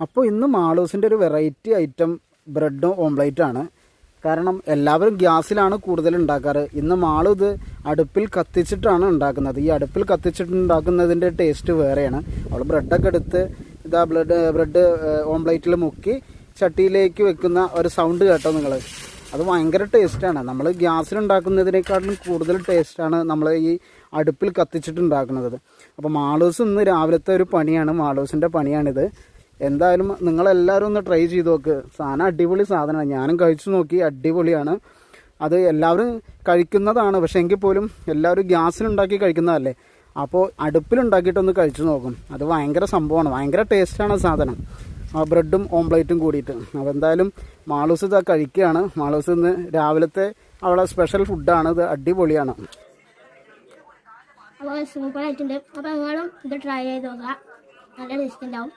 അപ്പോൾ ഇന്ന് മാളൂസിൻ്റെ ഒരു വെറൈറ്റി ഐറ്റം ബ്രെഡും ഓംപ്ലേറ്റാണ്. കാരണം എല്ലാവരും ഗ്യാസിലാണ് കൂടുതൽ ഉണ്ടാക്കാറ്. ഇന്ന് മാളു ഇത് അടുപ്പിൽ കത്തിച്ചിട്ടാണ് ഉണ്ടാക്കുന്നത്. ഈ അടുപ്പിൽ കത്തിച്ചിട്ട് ഉണ്ടാക്കുന്നതിൻ്റെ ടേസ്റ്റ് വേറെയാണ്. അവൾ ബ്രെഡൊക്കെ എടുത്ത് ഇതാ ബ്രെഡ് ഓംപ്ലേറ്റിൽ മുക്കി ചട്ടിയിലേക്ക് വെക്കുന്ന ഒരു സൗണ്ട് കേട്ടോ നിങ്ങൾ. അത് ഭയങ്കര ടേസ്റ്റാണ്. നമ്മൾ ഗ്യാസിലുണ്ടാക്കുന്നതിനേക്കാളും കൂടുതൽ ടേസ്റ്റാണ് നമ്മൾ ഈ അടുപ്പിൽ കത്തിച്ചിട്ട് ഉണ്ടാക്കുന്നത്. അപ്പോൾ മാളൂസ് ഇന്ന് രാവിലത്തെ ഒരു പണിയാണ്, മാളൂസിൻ്റെ പണിയാണിത്. എന്തായാലും നിങ്ങളെല്ലാവരും ഒന്ന് ട്രൈ ചെയ്ത് നോക്ക്. സാധനം അടിപൊളി സാധനമാണ്. ഞാനും കഴിച്ചു നോക്കി, അടിപൊളിയാണ്. അത് എല്ലാവരും കഴിക്കുന്നതാണ്, പക്ഷേ എങ്കിൽ പോലും എല്ലാവരും ഗ്യാസിലുണ്ടാക്കി കഴിക്കുന്നതല്ലേ. അപ്പോൾ അടുപ്പിലുണ്ടാക്കിയിട്ടൊന്ന് കഴിച്ചു നോക്കും. അത് ഭയങ്കര സംഭവമാണ്, ഭയങ്കര ടേസ്റ്റാണ് സാധനം, ബ്രെഡും ഓംപ്ലേറ്റും കൂടിയിട്ട്. അപ്പോൾ എന്തായാലും മാളൂസ് ഇത് കഴിക്കുകയാണ്. മാളൂസ് ഇന്ന് രാവിലത്തെ അവളെ സ്പെഷ്യൽ ഫുഡാണ്. ഇത് അടിപൊളിയാണ്. അപ്പോൾ സൂപ്പറായിട്ടുണ്ട്. അപ്പോൾ നിങ്ങളും ഇത് ട്രൈ ചെയ്ത് നോക്കുക, നല്ല ടേസ്റ്റ് ഉണ്ടാവും.